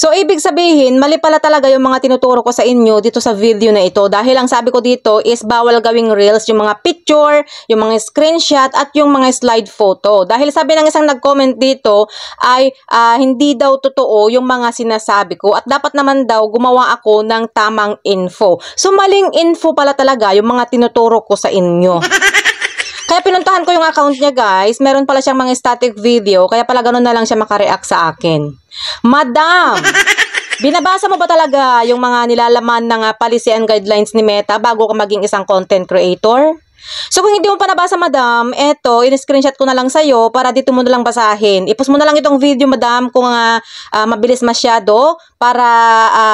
So, ibig sabihin, mali pala talaga yung mga tinuturo ko sa inyo dito sa video na ito. Dahil ang sabi ko dito is bawal gawing reels yung mga picture, yung mga screenshot, at yung mga slide photo. Dahil sabi ng isang nag-comment dito ay hindi daw totoo yung mga sinasabi ko at dapat naman daw gumawa ako ng tamang info. So, maling info pala talaga yung mga tinuturo ko sa inyo. Kaya pinuntahan ko yung account niya, guys. Meron pala siyang mga static video. Kaya pala ganun na lang siya makareact sa akin. Madam, binabasa mo ba talaga yung mga nilalaman ng policy and guidelines ni Meta bago ka maging isang content creator? So kung hindi mo pa nabasa, madam, eto, in-screenshot ko na lang sa'yo para dito mo na lang basahin. I-post mo na lang itong video, madam, kung mabilis masyado para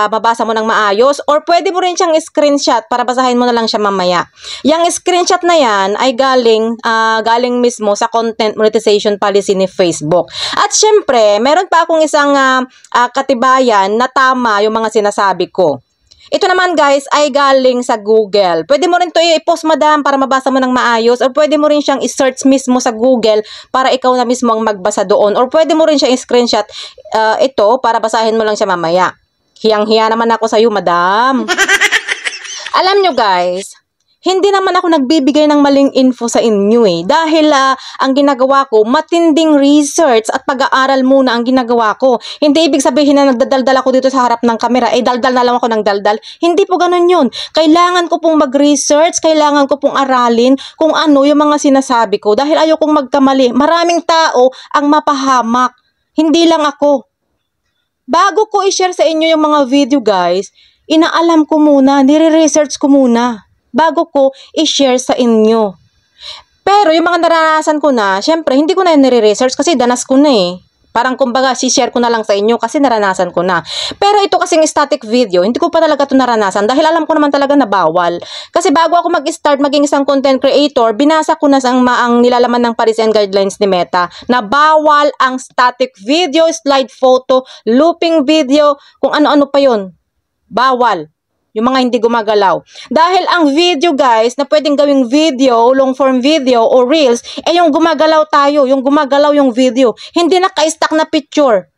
mabasa mo ng maayos. Or pwede mo rin siyang screenshot para basahin mo na lang siya mamaya. Yung screenshot na yan ay galing mismo sa content monetization policy ni Facebook. At syempre, meron pa akong isang katibayan na tama yung mga sinasabi ko. Ito naman, guys, ay galing sa Google. Pwede mo rin ito i-post, madam, para mabasa mo ng maayos. Or pwede mo rin siyang i-search mismo sa Google para ikaw na mismo ang magbasa doon. Or pwede mo rin siyang i-screenshot ito para basahin mo lang siya mamaya. Hiyang-hiya naman ako sa iyo, madam. Alam nyo, guys, hindi naman ako nagbibigay ng maling info sa inyo dahil ang ginagawa ko, matinding research at pag-aaral muna ang ginagawa ko. Hindi ibig sabihin na nagdadaldal ako dito sa harap ng kamera, daldal na lang ako ng daldal. Hindi po ganun yun. Kailangan ko pong mag-research, kailangan ko pong aralin kung ano yung mga sinasabi ko dahil ayokong magkamali. Maraming tao ang mapahamak, hindi lang ako. Bago ko i-share sa inyo yung mga video, guys, inaalam ko muna, nire-research ko muna bago ko i-share sa inyo. Pero yung mga naranasan ko na, syempre, hindi ko na nire-research kasi danas ko na Parang kumbaga, si-share ko na lang sa inyo kasi naranasan ko na. Pero ito kasing static video, hindi ko pa talaga ito naranasan dahil alam ko naman talaga na bawal. Kasi bago ako mag-start maging isang content creator, binasa ko na ang nilalaman ng policy and guidelines ni Meta na bawal ang static video, slide photo, looping video, kung ano-ano pa yun. Bawal. Yung mga hindi gumagalaw. Dahil ang video, guys, na pwedeng gawing video, long form video o reels, yung gumagalaw tayo, yung gumagalaw yung video. Hindi naka-stack na picture.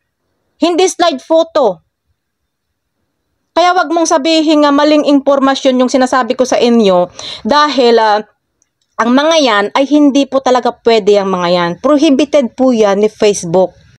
Hindi slide photo. Kaya wag mong sabihin nga maling impormasyon yung sinasabi ko sa inyo dahil ang mga yan ay hindi po talaga pwede ang mga yan. Prohibited po yan ni Facebook.